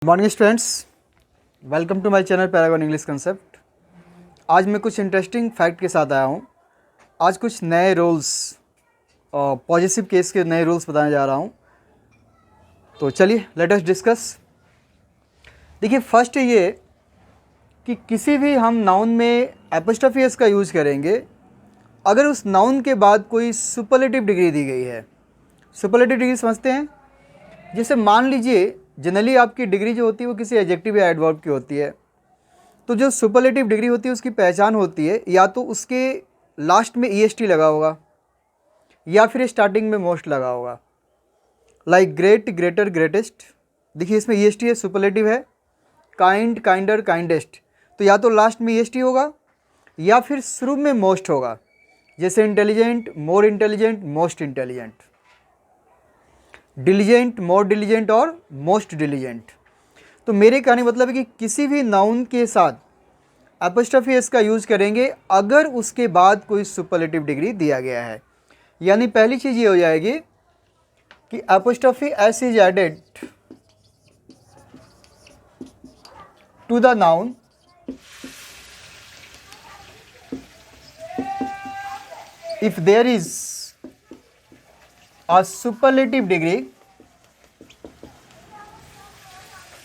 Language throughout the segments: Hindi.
Morning students, welcome to my channel Paragon English concept. आज मैं कुछ इंटरेस्टिंग फैक्ट के साथ आया हूँ। आज कुछ नए रूल्स और पॉजिटिव केस के नए रूल्स बताने जा रहा हूँ। तो चलिए लेट अस डिस्कस। देखिए, फर्स्ट ये कि किसी भी हम नाउन में एपोस्ट्रोफी एस का यूज़ करेंगे अगर उस नाउन के बाद कोई सुपरलेटिव डिग्री दी गई है। सुपरलेटिव डिग्री समझते हैं? जैसे मान लीजिए जनरली आपकी डिग्री जो होती है वो किसी एडजेक्टिव या एडवर्ब की होती है। तो जो सुपरलेटिव डिग्री होती है उसकी पहचान होती है या तो उसके लास्ट में ईएसटी लगा होगा या फिर स्टार्टिंग में मोस्ट लगा होगा। Like great, greater, greatest. देखिए इसमें ईएसटी है, सुपरलेटिव है। Kind, kinder, kindest. तो या तो लास्ट में ईएसटी होगा या फिर शुरू में मोस्ट होगा। जैसे intelligent, more intelligent, most intelligent. Diligent, more diligent और मोस्ट डिलीजेंट। तो मेरे कहने मतलब है कि किसी भी नाउन के साथ एपोस्ट्रोफी एस का यूज करेंगे अगर उसके बाद कोई सुपरलेटिव डिग्री दिया गया है। यानी पहली चीज ये हो जाएगी कि apostrophe s is added to the noun if there is a superlative degree,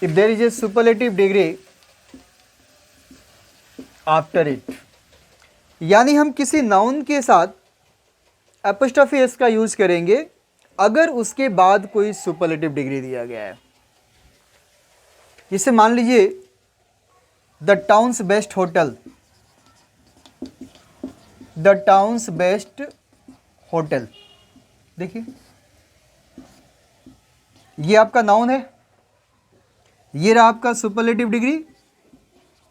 if there is a superlative degree after it। यानी हम किसी नाउन के साथ एपोस्ट्रोफी एस का यूज करेंगे अगर उसके बाद कोई सुपरलेटिव डिग्री दिया गया है। जैसे मान लीजिए the towns best hotel, the towns best hotel. देखिए ये आपका नाउन है, ये रहा आपका सुपरलेटिव डिग्री।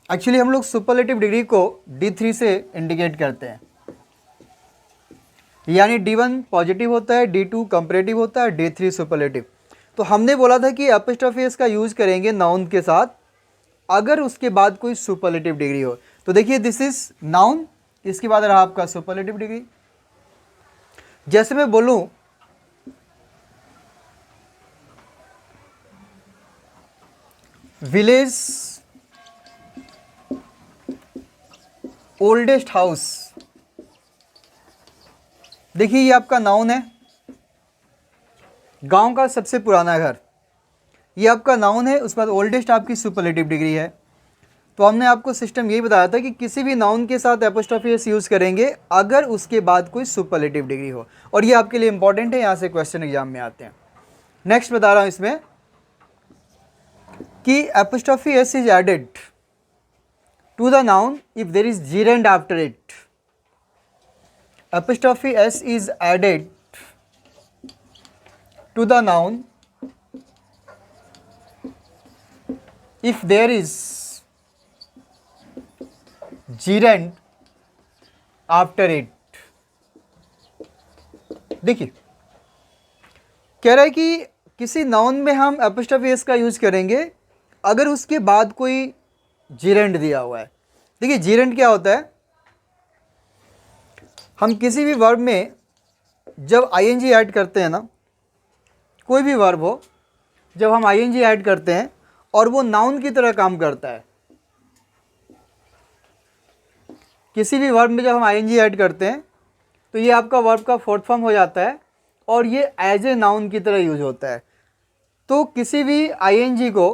एक्चुअली हम लोग सुपरलेटिव डिग्री को D3 से इंडिकेट करते हैं। यानी D1 पॉजिटिव होता है, D2 कंपैरेटिव होता है, D3 सुपरलेटिव। तो हमने बोला था कि एपोस्ट्रोफी एस का यूज करेंगे नाउन के साथ अगर उसके बाद कोई सुपरलेटिव डिग्री हो। तो देखिए दिस इज नाउन, इसके बाद रहा आपका सुपरलेटिव डिग्री। जैसे मैं बोलूं विलेज ओल्डेस्ट हाउस। देखिए ये आपका नाउन है, गांव का सबसे पुराना घर, ये आपका नाउन है। उसके बाद ओल्डेस्ट आपकी सुपरलेटिव डिग्री है। तो हमने आपको सिस्टम यही बताया था कि किसी भी नाउन के साथ एपोस्ट्रोफी एस यूज करेंगे अगर उसके बाद कोई सुपरलेटिव डिग्री हो। और ये आपके लिए इंपॉर्टेंट है, यहां से क्वेश्चन एग्जाम में आते हैं। नेक्स्ट बता रहा हूं इसमें कि apostrophe s is added to the noun if there is gerund after it. Apostrophe s is added to the noun if there is gerund after it. देखिए कह रहा है कि किसी नाउन में हम एपोस्ट्रोफी एस का यूज करेंगे अगर उसके बाद कोई जीरेंड दिया हुआ है। देखिए जीरेंड क्या होता है? हम किसी भी वर्ब में जब आईएनजी ऐड करते हैं ना, कोई भी वर्ब हो, जब हम आईएनजी ऐड करते हैं और वो नाउन की तरह काम करता है, किसी भी वर्ब में जब हम आईएनजी ऐड करते हैं तो ये आपका वर्ब का फोर्थ फॉर्म हो जाता है और ये एज ए नाउन की तरह यूज होता है। तो किसी भी आईएनजी को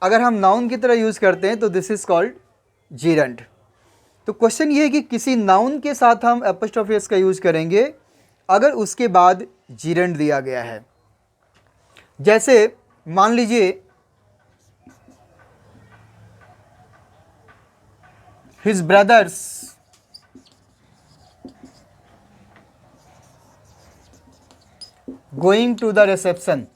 अगर हम नाउन की तरह यूज करते हैं तो दिस इज कॉल्ड जीरेंड। तो क्वेश्चन ये है कि किसी नाउन के साथ हम एपोस्ट्रोफी एस का यूज करेंगे अगर उसके बाद जीरेंड दिया गया है। जैसे मान लीजिए his brother's going to the reception.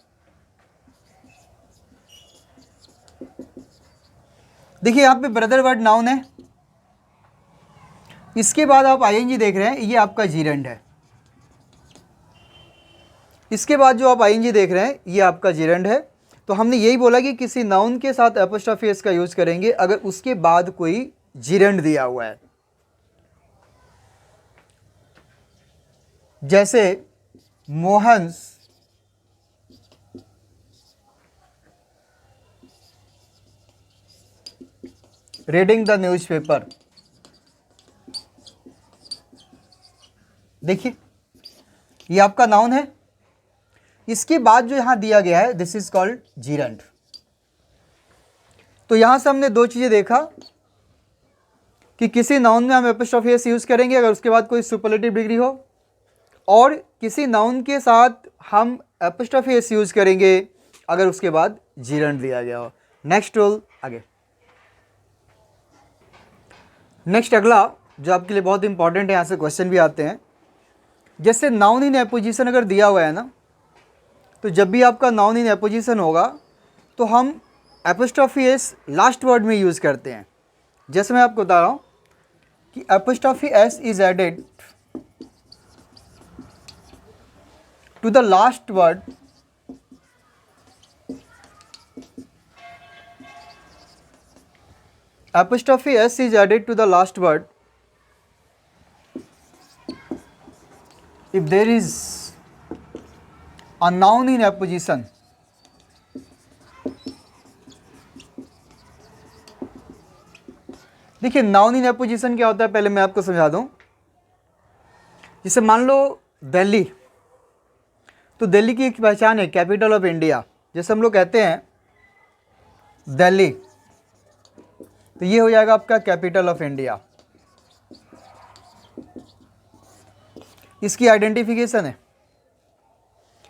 देखिए यहाँ पे ब्रदर वर्ड नाउन है, इसके बाद आप आईएनजी देख रहे हैं, ये आपका जीरेंड है। इसके बाद जो आप आईएनजी देख रहे हैं ये आपका जीरेंड है। तो हमने यही बोला कि किसी नाउन के साथ एपोस्ट्रोफी एस का यूज करेंगे अगर उसके बाद कोई जीरेंड दिया हुआ है। जैसे मोहन्स रीडिंग द न्यूज़पेपर। देखिए ये आपका नाउन है, इसके बाद जो यहां दिया गया है दिस इज कॉल्ड जीरंड। तो यहां से हमने दो चीजें देखा कि किसी नाउन में हम एपोस्ट्रोफी एस यूज करेंगे अगर उसके बाद कोई सुपरलेटिव डिग्री हो, और किसी नाउन के साथ हम एपोस्ट्रोफी एस यूज करेंगे अगर उसके बाद जीरंड दिया गया हो। नेक्स्ट रूल आगे। नेक्स्ट अगला जो आपके लिए बहुत इंपॉर्टेंट है, यहां से क्वेश्चन भी आते हैं। जैसे नाउन इन एपोजिशन अगर दिया हुआ है ना, तो जब भी आपका नाउन इन एपोजिशन होगा तो हम एपोस्ट्रोफी एस लास्ट वर्ड में यूज़ करते हैं। जैसे मैं आपको बता रहा हूँ कि apostrophe s is added to the last word apostrophe s is added to the last word if there is a noun in apposition देखिए नाउन इन एपोजिशन क्या होता है पहले मैं आपको समझा दूं। जैसे मान लो दिल्ली, तो दिल्ली की एक पहचान है कैपिटल ऑफ इंडिया। जैसे हम लोग कहते हैं दिल्ली, तो ये हो जाएगा आपका कैपिटल ऑफ इंडिया, इसकी आइडेंटिफिकेशन है।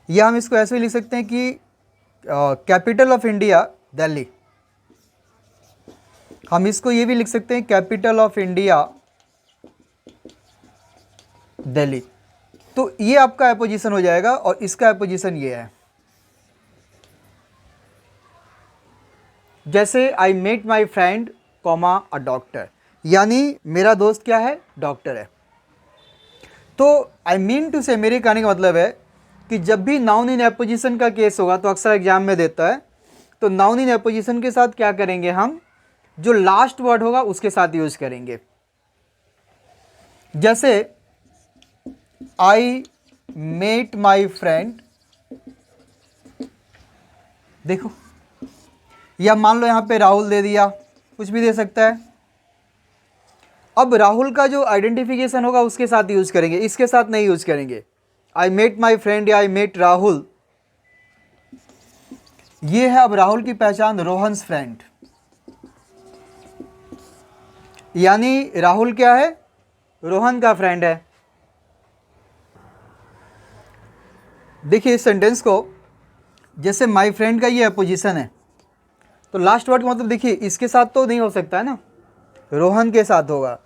या हम इसको ऐसे भी लिख सकते हैं कि कैपिटल ऑफ इंडिया दिल्ली। हम इसको ये भी लिख सकते हैं कैपिटल ऑफ इंडिया दिल्ली। तो ये आपका एपोजिशन हो जाएगा और इसका एपोजिशन ये है। जैसे I met my friend comma a doctor, यानी मेरा दोस्त क्या है, डॉक्टर है। तो आई मीन टू से, मेरे कहने का मतलब है कि जब भी नाउन इन एपोजिशन का केस होगा, तो अक्सर एग्जाम में देता है, तो नाउन इन एपोजिशन के साथ क्या करेंगे हम, जो लास्ट वर्ड होगा उसके साथ यूज करेंगे। जैसे आई मेट माई फ्रेंड, देखो, या मान लो यहां पे राहुल दे दिया, कुछ भी दे सकता है। अब राहुल का जो आइडेंटिफिकेशन होगा उसके साथ यूज करेंगे, इसके साथ नहीं यूज करेंगे। आई मेट माई फ्रेंड या आई मेट राहुल, ये है अब राहुल की पहचान, रोहन्स फ्रेंड। यानी राहुल क्या है, रोहन का फ्रेंड है। देखिए इस सेंटेंस को, जैसे माई फ्रेंड का ये अपोजिशन है, तो लास्ट वर्ड का मतलब देखिए इसके साथ तो नहीं हो सकता है ना, रोहन के साथ होगा।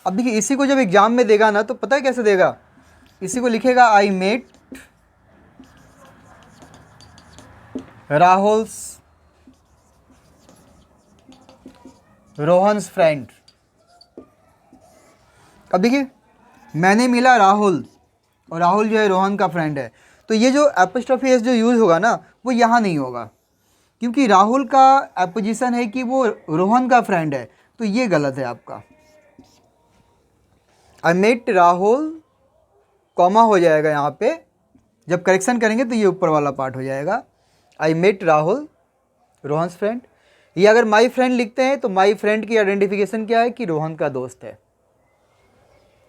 अब देखिए इसी को जब एग्जाम में देगा ना, तो पता है कैसे देगा, इसी को लिखेगा I met Rahul's Rohan's friend. अब देखिए मैंने मिला राहुल, और राहुल जो है रोहन का फ्रेंड है, तो ये जो एपोस्ट्रोफी एस जो यूज़ होगा ना, वो यहाँ नहीं होगा, क्योंकि राहुल का एपोजिशन है कि वो रोहन का फ्रेंड है, तो ये गलत है आपका। आई मेट राहुल, कॉमा हो जाएगा यहाँ पे, जब करेक्शन करेंगे तो ये ऊपर वाला पार्ट हो जाएगा, I met Rahul Rohan's friend. ये अगर माई फ्रेंड लिखते हैं तो माई फ्रेंड की आइडेंटिफिकेशन क्या है कि रोहन का दोस्त है,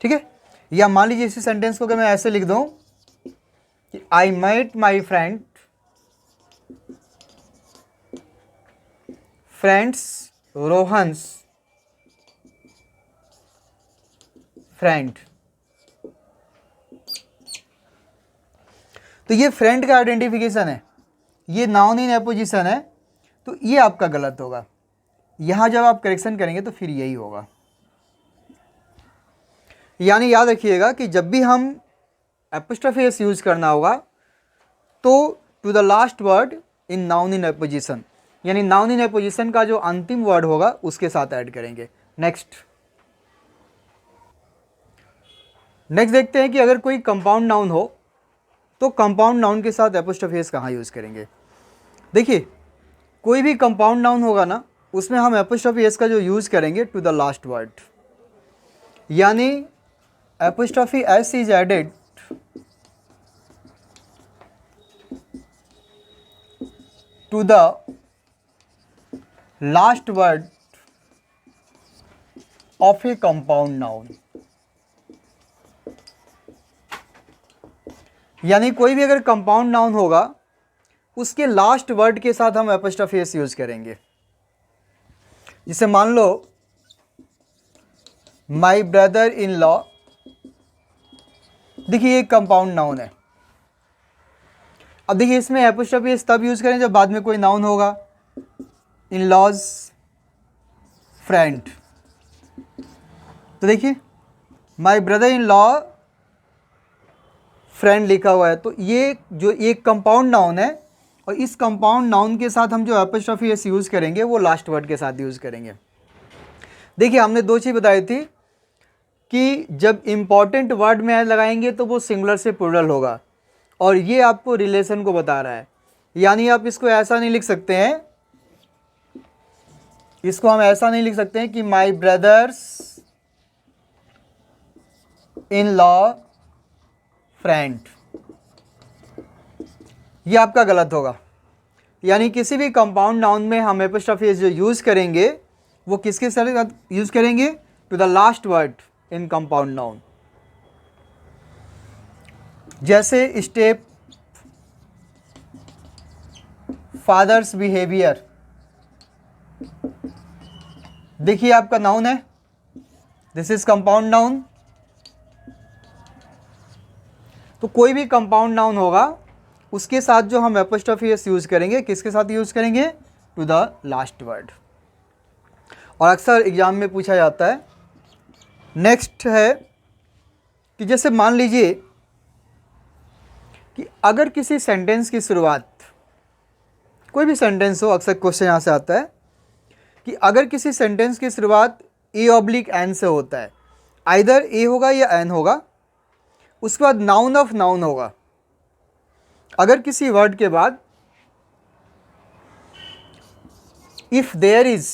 ठीक है। या मान लीजिए इसी सेंटेंस को अगर मैं ऐसे लिख दूं कि I met my friend friend's Rohan's friend, तो ये फ्रेंड का आइडेंटिफिकेशन है, ये नाउन इन एपोजिशन है, तो ये आपका गलत होगा। यहां जब आप करेक्शन करेंगे तो फिर यही होगा। यानी याद रखिएगा कि जब भी हम एपोस्ट्रोफी एस यूज करना होगा तो to the last word in noun in apposition, यानी नाउन इन एपोजिशन का जो अंतिम वर्ड होगा उसके साथ ऐड करेंगे। नेक्स्ट देखते हैं कि अगर कोई कंपाउंड नाउन हो तो कंपाउंड नाउन के साथ एपोस्ट्रोफी एस कहाँ यूज करेंगे। देखिए कोई भी कंपाउंड नाउन होगा ना, उसमें हम एपोस्ट्रोफी एस का जो यूज करेंगे टू द लास्ट वर्ड, यानी apostrophe s is added to the last word of A compound noun. यानी कोई भी अगर कंपाउंड नाउन होगा उसके लास्ट वर्ड के साथ हम एपोस्ट्रोफी एस यूज करेंगे। जिसे मान लो माई ब्रदर इन लॉ, देखिए ये कंपाउंड नाउन है। अब देखिए इसमें एपोस्ट्रोफी एस तब यूज करें जब बाद में कोई नाउन होगा। इन लॉज फ्रेंड, तो देखिए my brother in law friend लिखा हुआ है, तो ये जो एक कंपाउंड नाउन है और इस कंपाउंड नाउन के साथ हम जो एपोस्ट्रोफी एस यूज़ करेंगे वो लास्ट वर्ड के साथ यूज़ करेंगे। देखिए हमने दो चीज़ बताई थी कि जब इम्पॉर्टेंट वर्ड में एस लगाएंगे तो वो सिंगुलर से प्लूरल होगा, और ये आपको रिलेशन को बता रहा है। यानी आप इसको ऐसा नहीं लिख सकते हैं, इसको हम ऐसा नहीं लिख सकते हैं कि माई ब्रदर्स इन लॉ फ्रेंड, ये आपका गलत होगा। यानी किसी भी कंपाउंड नाउन में हम एपोस्ट्रोफी एस जो यूज़ करेंगे वो किसके साथ यूज़ करेंगे? To the last word in compound noun. जैसे स्टेप फादर्स बिहेवियर, देखिए आपका नाउन है, दिस इज कंपाउंड नाउन। तो कोई भी कंपाउंड नाउन होगा उसके साथ जो हम एपोस्ट्रोफी एस यूज़ करेंगे किसके साथ यूज़ करेंगे? To the last word. और अक्सर एग्जाम में पूछा जाता है। नेक्स्ट है कि जैसे मान लीजिए कि अगर किसी सेंटेंस की शुरुआत, कोई भी सेंटेंस हो, अक्सर क्वेश्चन यहाँ से आता है कि अगर किसी सेंटेंस की शुरुआत ए ऑब्लिक एन से होता है, आइदर ए होगा या एन होगा, उसके बाद नाउन ऑफ नाउन होगा। अगर किसी वर्ड के बाद if there is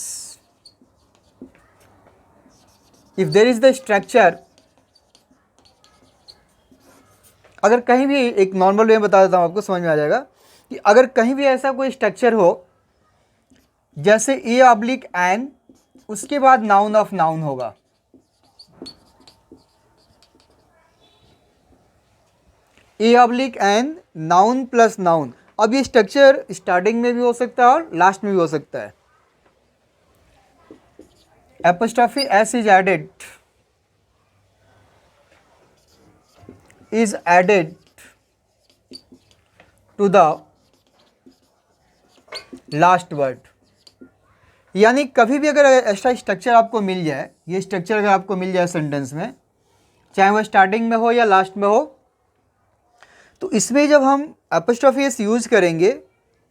the structure, अगर कहीं भी, एक नॉर्मल वे में बता देता हूं आपको, समझ में आ जाएगा कि अगर कहीं भी ऐसा कोई स्ट्रक्चर हो जैसे ए ऑब्लिक एन, उसके बाद नाउन ऑफ नाउन होगा। A oblique N, noun plus noun. अब ये स्ट्रक्चर स्टार्टिंग में भी हो सकता है और लास्ट में भी हो सकता है। Apostrophe s is added to the last word. यानी कभी भी अगर ऐसा स्ट्रक्चर आपको मिल जाए, ये स्ट्रक्चर अगर आपको मिल जाए सेंटेंस में, चाहे वो स्टार्टिंग में हो या लास्ट में हो, तो इसमें जब हम एपोस्ट्रोफी एस यूज करेंगे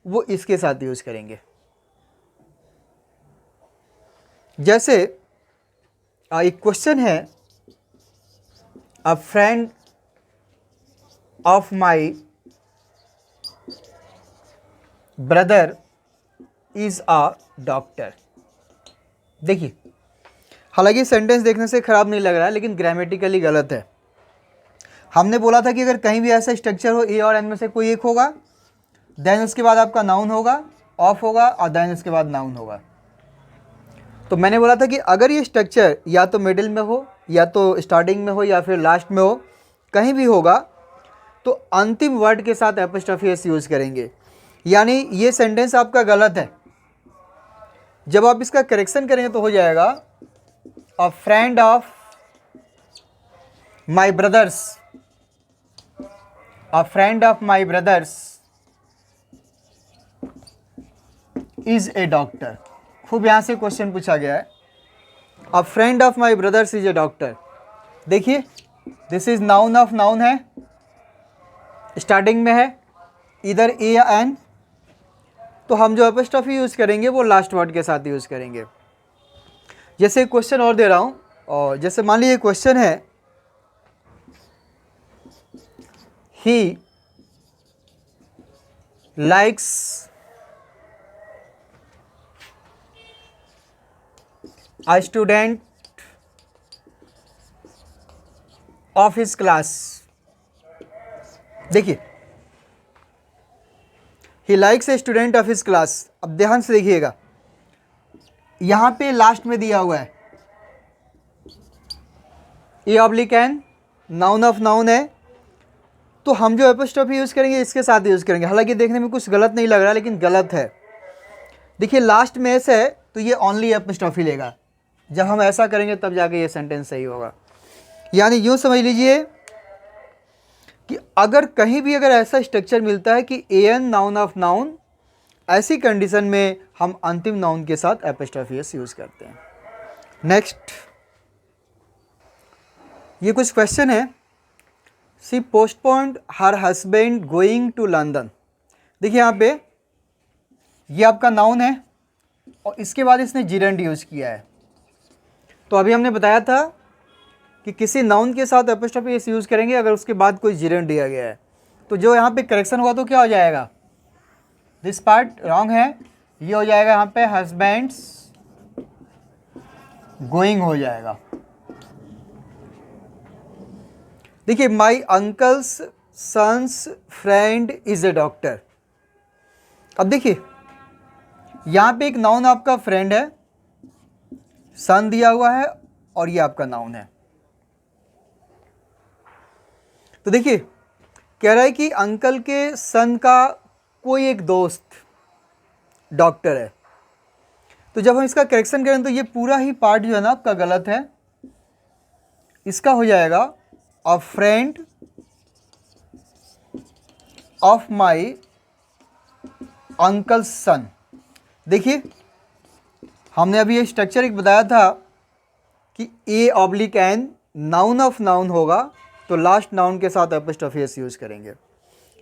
वो इसके साथ यूज करेंगे। जैसे एक क्वेश्चन है, a friend of my brother is a doctor. देखिए हालांकि सेंटेंस देखने से खराब नहीं लग रहा है लेकिन ग्रामेटिकली गलत है। हमने बोला था कि अगर कहीं भी ऐसा स्ट्रक्चर हो ए और एन में से कोई एक होगा, देन उसके बाद आपका नाउन होगा, ऑफ होगा, और देन उसके बाद नाउन होगा। तो मैंने बोला था कि अगर ये स्ट्रक्चर या तो मिडिल में हो या तो स्टार्टिंग में हो या फिर लास्ट में हो, कहीं भी होगा तो अंतिम वर्ड के साथ एपोस्ट्रोफी एस यूज करेंगे। यानी ये सेंटेंस आपका गलत है। जब आप इसका करेक्शन करेंगे तो हो जाएगा, a friend of my brothers, a friend of my brothers is a doctor. खूब यहाँ से क्वेश्चन पूछा गया है, a friend of my brothers is a doctor. देखिए this is noun of noun है, स्टार्टिंग में है इधर ए या एन, तो हम जो एपोस्ट्रोफी यूज करेंगे वो लास्ट वर्ड के साथ यूज करेंगे। जैसे क्वेश्चन और दे रहा हूँ, और जैसे मान लीजिए क्वेश्चन है, he likes a student of his class। देखिए he likes a student of his class। अब ध्यान से देखिएगा, यहां पे लास्ट में दिया हुआ है a oblique N noun of noun है, तो हम जो एपोस्ट्रोफी यूज़ करेंगे इसके साथ यूज़ करेंगे। हालांकि देखने में कुछ गलत नहीं लग रहा, लेकिन गलत है। देखिए लास्ट में एस है तो ये ओनली एपोस्ट्रोफी लेगा। जब हम ऐसा करेंगे तब जाके ये सेंटेंस सही होगा। यानी यूँ समझ लीजिए कि अगर कहीं भी अगर ऐसा स्ट्रक्चर मिलता है कि A N noun of noun, ऐसी कंडीशन में हम अंतिम नाउन के साथ एपोस्ट्रोफी एस यूज़ करते हैं। नेक्स्ट, ये कुछ क्वेश्चन है। She postponed her husband going to London. देखिए यहाँ पे ये आपका नाउन है और इसके बाद इसने जिरेंड यूज़ किया है। तो अभी हमने बताया था कि किसी नाउन के साथ एपोस्ट्रोफी एस यूज़ करेंगे अगर उसके बाद कोई जिरेंड दिया गया है। तो जो यहाँ पे करेक्शन हुआ तो क्या हो जाएगा, दिस पार्ट रॉन्ग है, ये हो जाएगा यहाँ पे हस्बैंड्स गोइंग हो जाएगा। देखिए my uncle's son's friend is a doctor. अब देखिए यहाँ पे एक नाउन आपका फ्रेंड है, सन दिया हुआ है और ये आपका नाउन है। तो देखिए कह रहा है कि अंकल के सन का कोई एक दोस्त डॉक्टर है। तो जब हम इसका करेक्शन करें तो ये पूरा ही पार्ट जो है ना आपका गलत है। इसका हो जाएगा a friend of my uncle son. देखिए हमने अभी ये स्ट्रक्चर एक बताया था कि a oblique N noun of noun होगा तो लास्ट नाउन के साथ एपोस्ट्रोफी एस यूज़ करेंगे।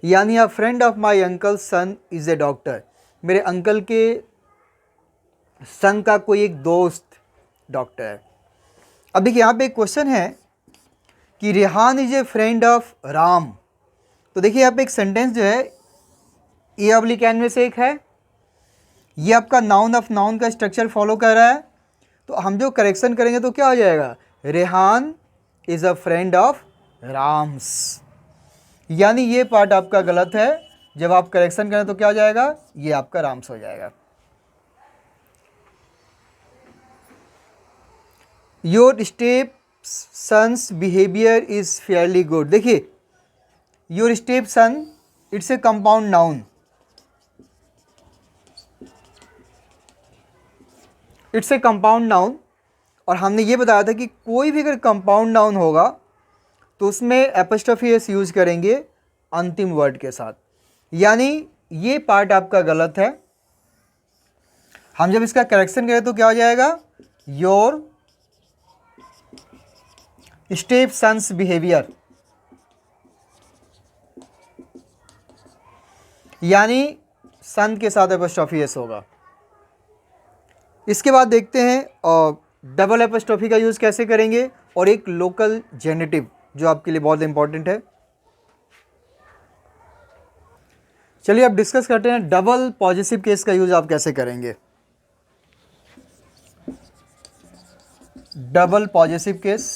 यानी a friend of my uncle son is a doctor, मेरे अंकल के सन का कोई एक दोस्त डॉक्टर है। अब देखिए यहाँ पे एक क्वेश्चन है कि Rehan is a friend of Ram. तो देखिए यहाँ पे एक सेंटेंस जो है ए ऑब्लिक एन में से एक है, ये आपका नाउन ऑफ नाउन का स्ट्रक्चर फॉलो कर रहा है। तो हम जो करेक्शन करेंगे तो क्या हो जाएगा, Rehan is a friend of Ram's. यानी ये पार्ट आपका गलत है। जब आप करेक्शन करें तो क्या हो जाएगा, ये आपका राम्स हो जाएगा। Your stepson's behaviour is fairly good. देखिए your stepson it's a compound noun, it's a compound noun. और हमने ये बताया था कि कोई भी अगर कंपाउंड नाउन होगा तो उसमें एपोस्ट्रोफी एस यूज़ करेंगे अंतिम वर्ड के साथ। यानी ये पार्ट आपका गलत है। हम जब इसका करेक्शन करें तो क्या हो जाएगा, योर स्टेप सन्स बिहेवियर, यानी सन के साथ एपोस्ट्रोफी एस होगा। इसके बाद देखते हैं डबल एपोस्ट्रोफी का यूज़ कैसे करेंगे और एक लोकल जेनेटिव जो आपके लिए बहुत इंपॉर्टेंट है। चलिए अब डिस्कस करते हैं डबल पॉजिटिव केस का यूज़ आप कैसे करेंगे। डबल पॉजिटिव केस,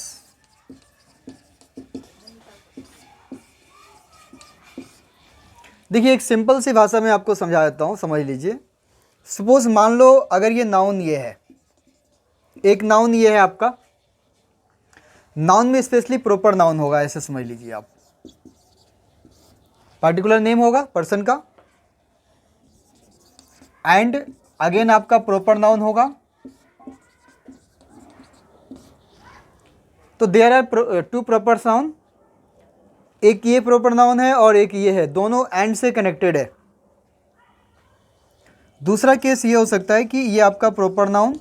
देखिए एक सिंपल सी भाषा में आपको समझा देता हूँ, समझ लीजिए। सपोज मान लो अगर ये नाउन ये है, एक नाउन ये है आपका, नाउन में स्पेशली प्रॉपर नाउन होगा, ऐसे समझ लीजिए आप। पर्टिकुलर नेम होगा पर्सन का एंड अगेन आपका प्रॉपर नाउन होगा। तो there are two proper noun, एक ये प्रॉपर नाउन है और एक ये है, दोनों एंड से कनेक्टेड है। दूसरा केस ये हो सकता है कि ये आपका प्रॉपर नाउन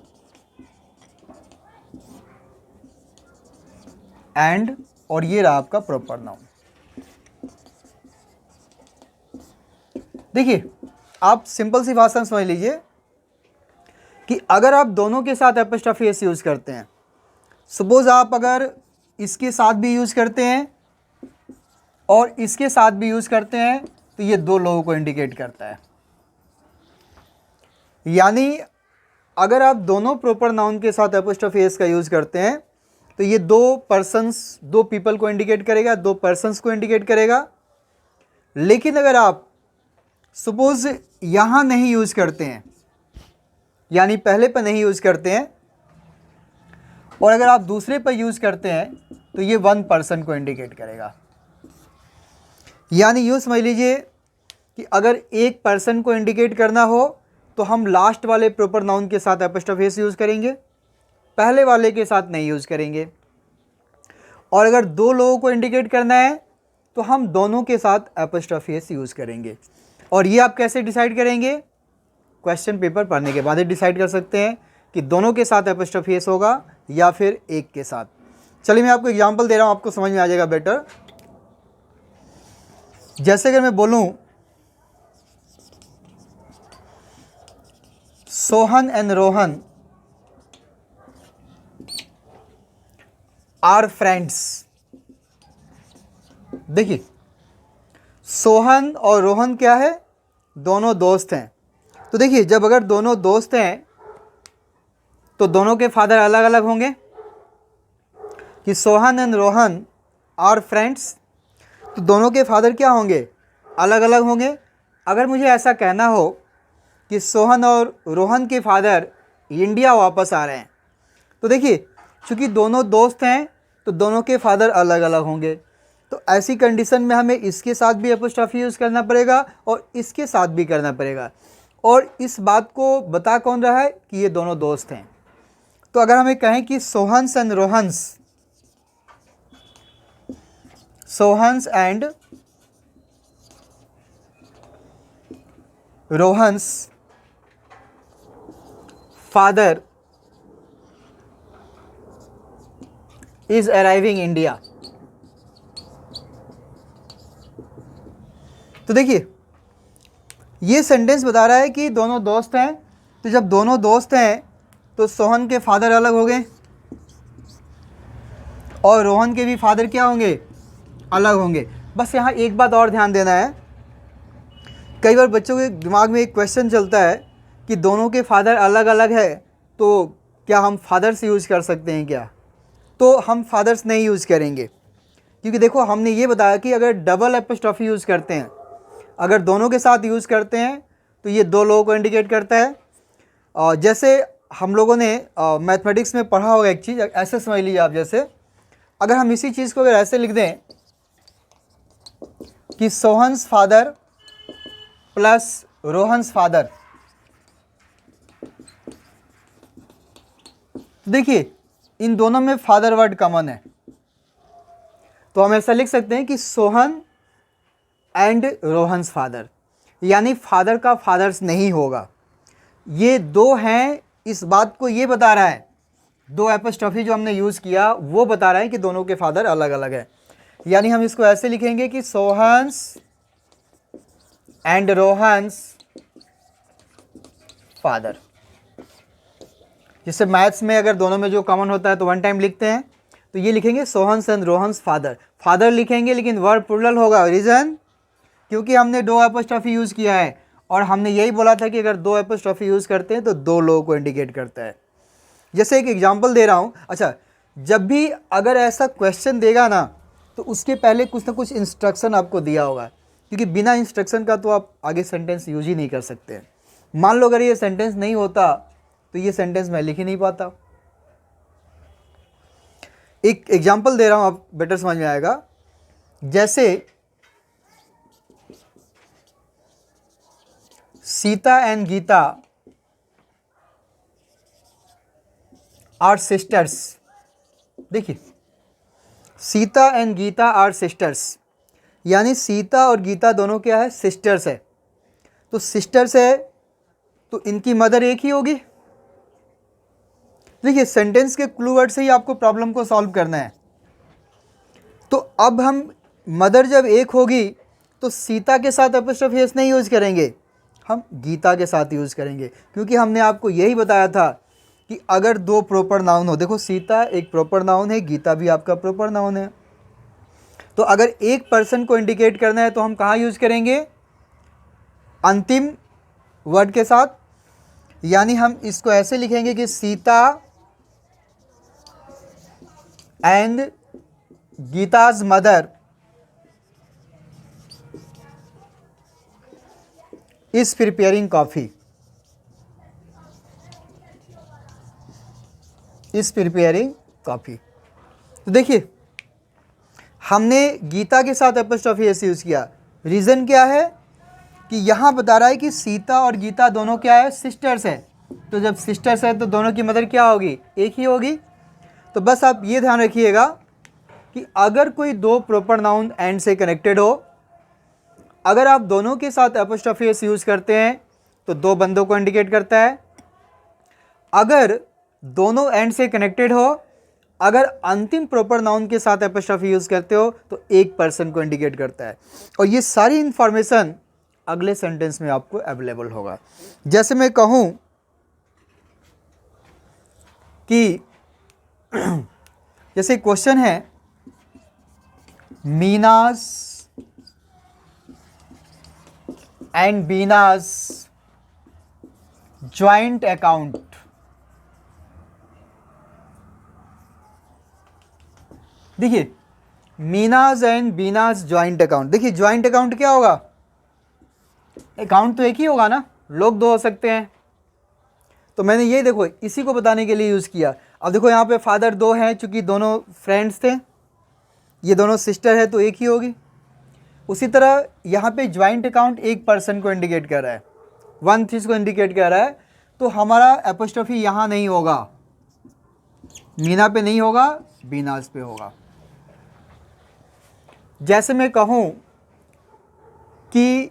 एंड और ये रहा आपका प्रॉपर नाउन। देखिए आप सिंपल सी भाषा में समझ लीजिए कि अगर आप दोनों के साथ एपोस्ट्रोफी एस यूज़ करते हैं, सपोज आप अगर इसके साथ भी यूज़ करते हैं और इसके साथ भी यूज़ करते हैं तो ये दो लोगों को इंडिकेट करता है। यानी अगर आप दोनों प्रॉपर नाउन के साथ एपोस्ट्रोफी एस का यूज़ करते हैं तो ये दो पर्सन्स, दो पीपल को इंडिकेट करेगा, दो पर्सन्स को इंडिकेट करेगा। लेकिन अगर आप सपोज यहाँ नहीं यूज़ करते हैं, यानी पहले पर नहीं यूज़ करते हैं और अगर आप दूसरे पर यूज़ करते हैं तो ये 1 पर्सन को इंडिकेट करेगा। यानी यूँ समझ लीजिए कि अगर एक पर्सन को इंडिकेट करना हो तो हम लास्ट वाले प्रॉपर नाउन के साथ एपोस्ट्रोफी एस यूज़ करेंगे, पहले वाले के साथ नहीं यूज़ करेंगे। और अगर 2 लोगों को इंडिकेट करना है तो हम दोनों के साथ एपोस्ट्रोफी एस यूज़ करेंगे। और ये आप कैसे डिसाइड करेंगे? क्वेश्चन पेपर पढ़ने के बाद ही डिसाइड कर सकते हैं कि दोनों के साथ एपोस्ट्रोफी एस होगा या फिर एक के साथ। चलिए मैं आपको एग्जांपल दे रहा हूँ, आपको समझ में आ जाएगा बेटर। जैसे अगर मैं बोलूँ Sohan and Rohan are friends. देखिए सोहन और रोहन क्या है? दोनों दोस्त हैं। तो देखिए जब अगर दोनों दोस्त हैं तो दोनों के फादर अलग अलग होंगे कि Sohan and Rohan are friends, तो दोनों के फादर क्या होंगे? अलग अलग होंगे। अगर मुझे ऐसा कहना हो कि सोहन और रोहन के फादर इंडिया वापस आ रहे हैं, तो देखिए चूँकि दोनों दोस्त हैं तो दोनों के फादर अलग अलग होंगे। तो ऐसी कंडीशन में हमें इसके साथ भी एपोस्ट्रोफी यूज़ करना पड़ेगा और इसके साथ भी करना पड़ेगा। और इस बात को बता कौन रहा है कि ये दोनों दोस्त हैं। तो अगर हमें कहें कि Sohan's and Rohan's, Sohan's and Rohan's father is arriving India, तो देखिए ये सेंटेंस बता रहा है कि दोनों दोस्त हैं। तो जब दोनों दोस्त हैं तो सोहन के फादर अलग हो गए और रोहन के भी फादर क्या होंगे? अलग होंगे। बस यहाँ एक बात और ध्यान देना है, कई बार बच्चों के दिमाग में एक क्वेश्चन चलता है कि दोनों के फादर अलग अलग है तो क्या हम फादर्स यूज़ कर सकते हैं क्या? तो हम फादर्स नहीं यूज़ करेंगे, क्योंकि देखो हमने ये बताया कि अगर डबल एपोस्ट्रोफी यूज़ करते हैं, अगर दोनों के साथ यूज़ करते हैं तो ये 2 लोगों को इंडिकेट करता है। और जैसे हम लोगों ने मैथमेटिक्स में पढ़ा होगा एक चीज़, ऐसे समझ लीजिए आप, जैसे अगर हम इसी चीज़ को अगर ऐसे लिख दें कि Sohan's father plus Rohan's father, देखिए इन दोनों में फादर वर्ड कॉमन है, तो हम ऐसा लिख सकते हैं कि सोहन एंड रोहन्स फादर, यानी फादर का फादर्स नहीं होगा। ये 2 हैं, इस बात को ये बता रहा है, 2 एपोस्ट्रोफी जो हमने यूज़ किया वो बता रहा है कि दोनों के फादर अलग अलग है। यानी हम इसको ऐसे लिखेंगे कि सोहन्स एंड रोहन्स फादर। जैसे मैथ्स में अगर दोनों में जो कॉमन होता है तो 1 टाइम लिखते हैं, तो ये लिखेंगे Sohan's and Rohan's father. Father लिखेंगे लेकिन वर्ड प्लूरल होगा, रीज़न क्योंकि हमने 2 एपोस्ट्रोफी यूज़ किया है और हमने यही बोला था कि अगर 2 एपोस्ट्रोफी यूज़ करते हैं तो 2 लोगों को इंडिकेट करता है। जैसे एक एग्जांपल दे रहा हूँ। अच्छा, जब भी अगर ऐसा क्वेश्चन देगा ना तो उसके पहले कुछ ना कुछ इंस्ट्रक्शन आपको दिया होगा, क्योंकि बिना इंस्ट्रक्शन का तो आप आगे सेंटेंस यूज ही नहीं कर सकते। मान लो अगर ये सेंटेंस नहीं होता तो ये सेंटेंस मैं लिख ही नहीं पाता। एक एग्जांपल दे रहा हूँ, आप बेटर समझ में आएगा। जैसे Sita and Gita are sisters. देखिए Sita and Gita are sisters, यानी सीता और गीता दोनों क्या है? सिस्टर्स है। तो सिस्टर्स है तो इनकी मदर एक ही होगी। देखिए सेंटेंस के क्लू वर्ड से ही आपको प्रॉब्लम को सॉल्व करना है। तो अब हम मदर जब एक होगी तो सीता के साथ एपोस्ट्रोफी एस नहीं यूज़ करेंगे, हम गीता के साथ यूज़ करेंगे, क्योंकि हमने आपको यही बताया था कि अगर 2 प्रॉपर नाउन हो, देखो सीता एक प्रॉपर नाउन है, गीता भी आपका प्रॉपर नाउन है, तो अगर एक पर्सन को इंडिकेट करना है तो हम कहाँ यूज़ करेंगे? अंतिम वर्ड के साथ। यानी हम इसको ऐसे लिखेंगे कि Sita and Geeta's mother is preparing coffee, is preparing coffee. तो देखिए हमने गीता के साथ एपोस्ट्रोफी एस यूज़ किया। रीज़न क्या है कि यहाँ बता रहा है कि सीता और गीता दोनों क्या है, सिस्टर्स है। तो जब सिस्टर्स है तो दोनों की मदर क्या होगी, एक ही होगी। तो बस आप ये ध्यान रखिएगा कि अगर कोई दो प्रॉपर नाउन एंड से कनेक्टेड हो, अगर आप दोनों के साथ एपोस्ट्रोफी एस यूज़ करते हैं तो दो बंदों को इंडिकेट करता है। अगर दोनों एंड से कनेक्टेड हो, अगर अंतिम प्रॉपर नाउन के साथ एपोस्ट्रोफी यूज़ करते हो तो एक पर्सन को इंडिकेट करता है। और ये सारी इंफॉर्मेशन अगले सेंटेंस में आपको अवेलेबल होगा। जैसे मैं कहूँ कि जैसे क्वेश्चन है, मीनास एंड बीनास ज्वाइंट अकाउंट। देखिए, मीनास एंड बीनास ज्वाइंट अकाउंट। देखिए ज्वाइंट अकाउंट क्या होगा, अकाउंट तो एक ही होगा ना, लोग दो हो सकते हैं। तो मैंने ये देखो इसी को बताने के लिए यूज़ किया। अब देखो यहाँ पे फादर दो हैं, चूंकि दोनों फ्रेंड्स थे, ये दोनों सिस्टर है तो एक ही होगी। उसी तरह यहाँ पे ज्वाइंट अकाउंट एक पर्सन को इंडिकेट कर रहा है, वन चीज़ को इंडिकेट कर रहा है, तो हमारा एपोस्ट्रोफी यहाँ नहीं होगा, मीना पे नहीं होगा, बीनास पे होगा। जैसे मैं कहूँ कि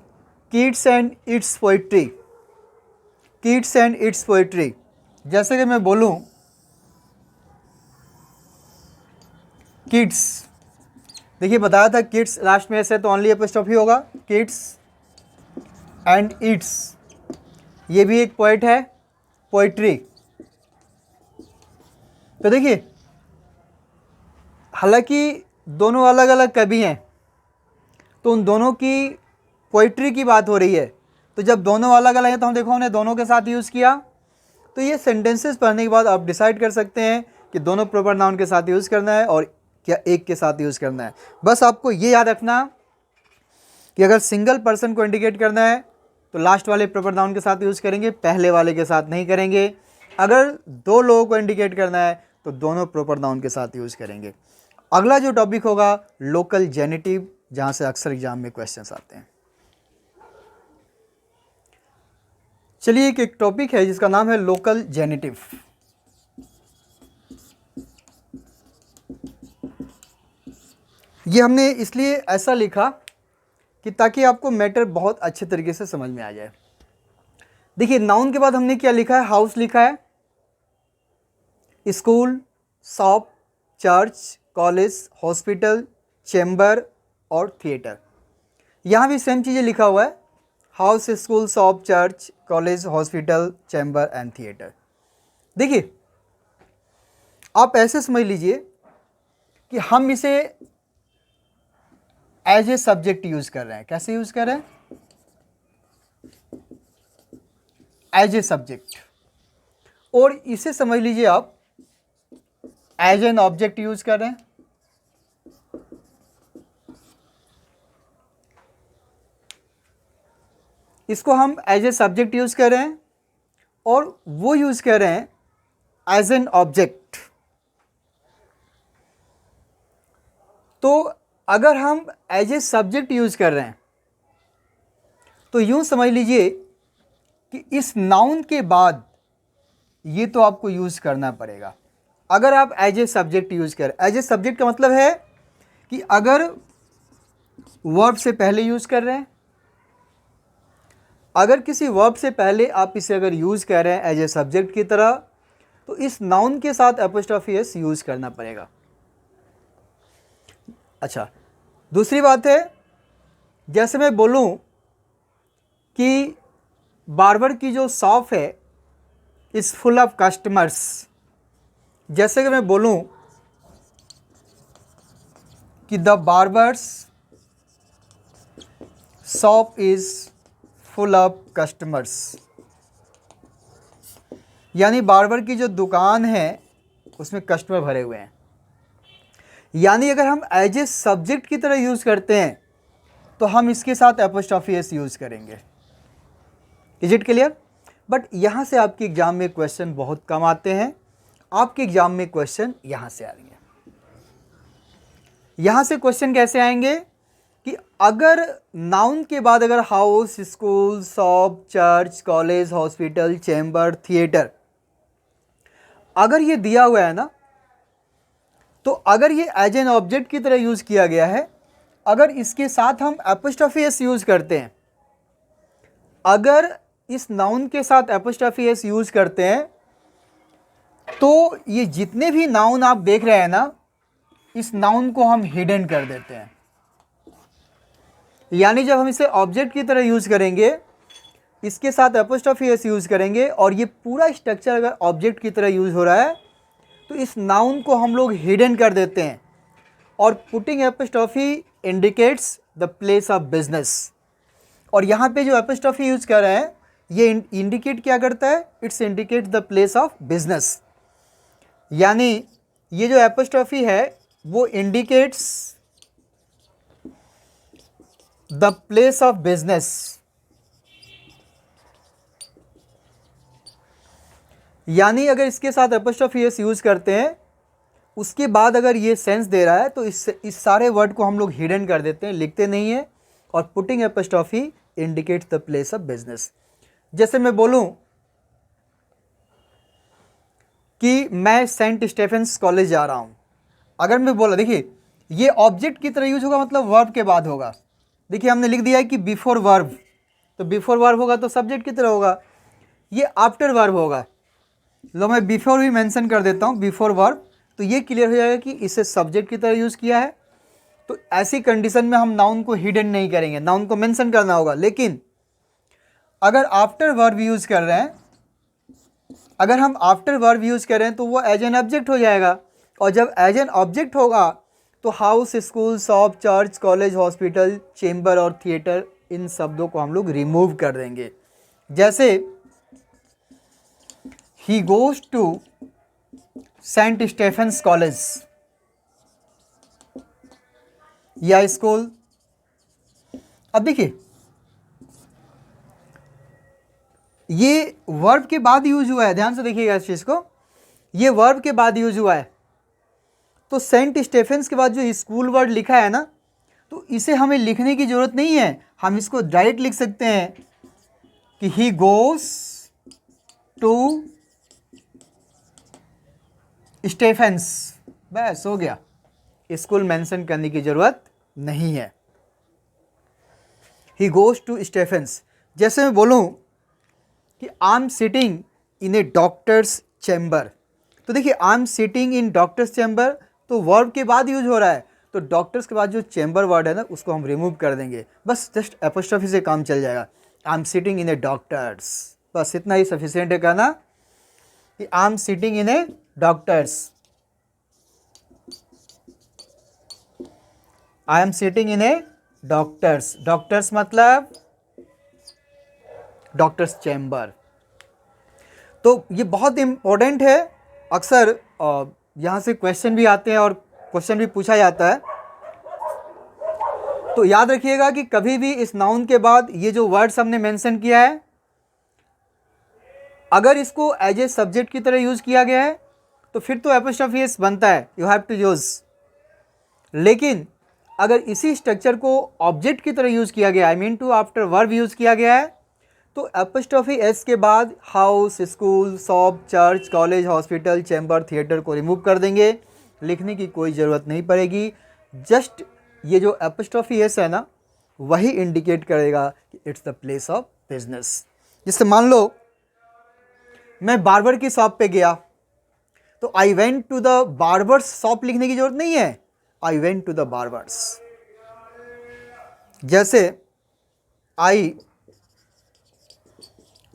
kids and it's poetry, kids and it's poetry, जैसे कि मैं बोलूँ किड्स, देखिए बताया था किड्स लास्ट में ऐसे तो ओनली एपोस्ट्रोफी होगा, किड्स एंड इट्स, ये भी एक पोइट है, पोइट्री। तो देखिए हालांकि दोनों अलग अलग कवि हैं, तो उन दोनों की पोइट्री की बात हो रही है। तो जब दोनों अलग अलग हैं तो हम देखो हमने दोनों के साथ यूज़ किया। तो ये सेंटेंसेस पढ़ने के बाद आप डिसाइड कर सकते हैं कि दोनों प्रॉपर नाउन के साथ यूज़ करना है और क्या एक के साथ यूज़ करना है। बस आपको ये याद रखना कि अगर सिंगल पर्सन को इंडिकेट करना है तो लास्ट वाले प्रॉपर नाउन के साथ यूज़ करेंगे, पहले वाले के साथ नहीं करेंगे। अगर दो लोगों को इंडिकेट करना है तो दोनों प्रॉपर नाउन के साथ यूज़ करेंगे। अगला जो टॉपिक होगा लोकल जेनेटिव, जहाँ से अक्सर एग्जाम में क्वेश्चंस आते हैं। चलिए एक टॉपिक है जिसका नाम है लोकल जेनेटिव। ये हमने इसलिए ऐसा लिखा कि ताकि आपको मैटर बहुत अच्छे तरीके से समझ में आ जाए। देखिए नाउन के बाद हमने क्या लिखा है, हाउस लिखा है, school, shop, church, college, hospital, chamber और थिएटर। यहाँ भी सेम चीज़ें लिखा हुआ है, house, school, shop, church, college, hospital, chamber and theatre. देखिए आप ऐसे समझ लीजिए कि हम इसे एज ए सब्जेक्ट यूज कर रहे हैं। कैसे यूज कर रहे हैं, एज ए सब्जेक्ट। और इसे समझ लीजिए आप एज एन ऑब्जेक्ट यूज कर रहे हैं। इसको हम एज ए सब्जेक्ट यूज कर रहे हैं और वो यूज कर रहे हैं एज एन ऑब्जेक्ट। तो अगर हम एज ए सब्जेक्ट यूज कर रहे हैं तो यूं समझ लीजिए कि इस नाउन के बाद ये तो आपको यूज करना पड़ेगा। अगर आप एज ए सब्जेक्ट यूज करें, एज ए सब्जेक्ट का मतलब है कि अगर वर्ब से पहले यूज कर रहे हैं, अगर किसी वर्ब से पहले आप इसे अगर यूज कर रहे हैं एज ए सब्जेक्ट की तरह, तो इस नाउन के साथ एपोस्ट्रोफी एस यूज करना पड़ेगा। अच्छा, दूसरी बात है, जैसे मैं बोलूं कि बार्बर की जो शॉप है इज फुल ऑफ कस्टमर्स, जैसे कि मैं बोलूं कि the barber's shop is full of customers, यानी बार्बर की जो दुकान है उसमें कस्टमर भरे हुए हैं। यानी अगर हम एज ए सब्जेक्ट की तरह यूज़ करते हैं तो हम इसके साथ एपोस्ट्रोफी एस यूज़ करेंगे। Is it clear? बट यहाँ से आपके एग्जाम में क्वेश्चन बहुत कम आते हैं, आपके एग्जाम में क्वेश्चन यहाँ से आ रही है। यहाँ से क्वेश्चन कैसे आएंगे कि अगर नाउन के बाद अगर house, school, shop, church, college, hospital, chamber, theatre अगर ये दिया हुआ है ना, तो अगर ये एज एन ऑब्जेक्ट की तरह यूज़ किया गया है, अगर इसके साथ हम एपोस्ट्रोफी एस यूज़ करते हैं, अगर इस नाउन के साथ एपोस्ट्रोफी एस यूज़ करते हैं, तो ये जितने भी नाउन आप देख रहे हैं ना, इस नाउन को हम हिडन कर देते हैं। यानी जब हम इसे ऑब्जेक्ट की तरह यूज़ करेंगे, इसके साथ एपोस्ट्रोफी एस यूज़ करेंगे और ये पूरा स्ट्रक्चर अगर ऑब्जेक्ट की तरह यूज़ हो रहा है, तो इस नाउन को हम लोग हिडन कर देते हैं। और putting apostrophe indicates the place of business. और यहाँ पे जो एपोस्ट्रोफी यूज़ कर रहे हैं, ये इंडिकेट क्या करता है? It's indicate the place of business. यानी ये जो एपोस्ट्रोफी है वो indicates the place of business. यानी अगर इसके साथ एपोस्ट्रोफी एस यूज़ करते हैं, उसके बाद अगर ये सेंस दे रहा है, तो इस सारे वर्ड को हम लोग हिडन कर देते हैं, लिखते नहीं है। और putting apostrophe indicates the place of business. जैसे मैं बोलूं कि मैं सेंट स्टेफेंस कॉलेज जा रहा हूं, अगर मैं बोला, देखिए ये ऑब्जेक्ट की तरह यूज होगा, मतलब वर्ब के बाद होगा। देखिए हमने लिख दिया है कि बिफोर वर्ब, तो बिफोर वर्ब होगा तो सब्जेक्ट की तरह होगा। ये आफ्टर वर्ब होगा, लो मैं बिफोर भी मेंशन कर देता हूँ, बिफोर वर्ब, तो ये क्लियर हो जाएगा कि इसे सब्जेक्ट की तरह यूज़ किया है। तो ऐसी कंडीशन में हम नाउन को हिडन नहीं करेंगे, नाउन को मेंशन करना होगा। लेकिन अगर आफ्टर वर्ब यूज़ कर रहे हैं, अगर हम आफ्टर वर्ब यूज़ करें तो वो एज एन ऑब्जेक्ट हो जाएगा। और जब एज एन ऑब्जेक्ट होगा तो house, school, shop, church, college, hospital, chamber और थिएटर, इन शब्दों को हम लोग रिमूव कर देंगे। जैसे he goes to saint Stephen's college या स्कूल। अब देखिए ये वर्ब के बाद यूज हुआ है, ध्यान से देखिएगा इस चीज को, ये वर्ब के बाद यूज हुआ है। तो सेंट स्टेफेंस के बाद जो स्कूल वर्ड लिखा है ना, तो इसे हमें लिखने की जरूरत नहीं है, हम इसको डायरेक्ट लिख सकते हैं कि ही गोज टू स्टेफेंस, बस हो गया, स्कूल मेंशन करने की जरूरत नहीं है। He goes to Stephen's. जैसे मैं बोलूं कि I am sitting in a doctor's chamber, तो देखिए I am sitting in doctor's chamber, तो वर्ब के बाद यूज हो रहा है, तो डॉक्टर्स के बाद जो चैम्बर वर्ड है ना, उसको हम रिमूव कर देंगे, बस जस्ट एपोस्ट्रोफी से काम चल जाएगा। आई am sitting in a doctors, बस इतना ही सफिशिएंट है कहना कि I am sitting in a doctors, I am sitting in a doctors. Doctors मतलब डॉक्टर्स चैम्बर। तो ये बहुत इंपॉर्टेंट है, अक्सर यहाँ से क्वेश्चन भी आते हैं और क्वेश्चन भी पूछा जाता है। तो याद रखिएगा कि कभी भी इस नाउन के बाद ये जो वर्ड्स हमने मेंशन किया है, अगर इसको एज ए सब्जेक्ट की तरह यूज किया गया है तो फिर तो एपोस्ट्रोफी एस बनता है, यू हैव टू यूज। लेकिन अगर इसी स्ट्रक्चर को ऑब्जेक्ट की तरह यूज किया गया, I mean to after verb use किया गया है, तो एपोस्ट्रोफी एस के बाद house, school, shop, church, college, hospital, chamber, theatre को रिमूव कर देंगे, लिखने की कोई ज़रूरत नहीं पड़ेगी। जस्ट ये जो एपोस्ट्रोफी एस है ना, वही इंडिकेट करेगा कि it's the place of business. जैसे मान लो मैं बार्बर की शॉप पे गया, तो I went to the barber's shop लिखने की जरूरत नहीं है, I went to the barber's. जैसे I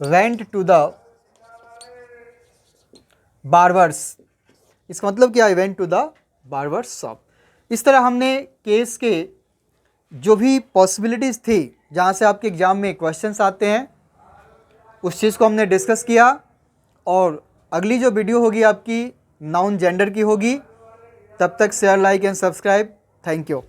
went to the barber's, इसका मतलब क्या, I went to the barber's shop. इस तरह हमने केस के जो भी पॉसिबिलिटीज़ थी जहाँ से आपके एग्जाम में क्वेश्चंस आते हैं, उस चीज़ को हमने डिस्कस किया। और अगली जो वीडियो होगी आपकी नाउन जेंडर की होगी। तब तक share, like and subscribe. Thank you.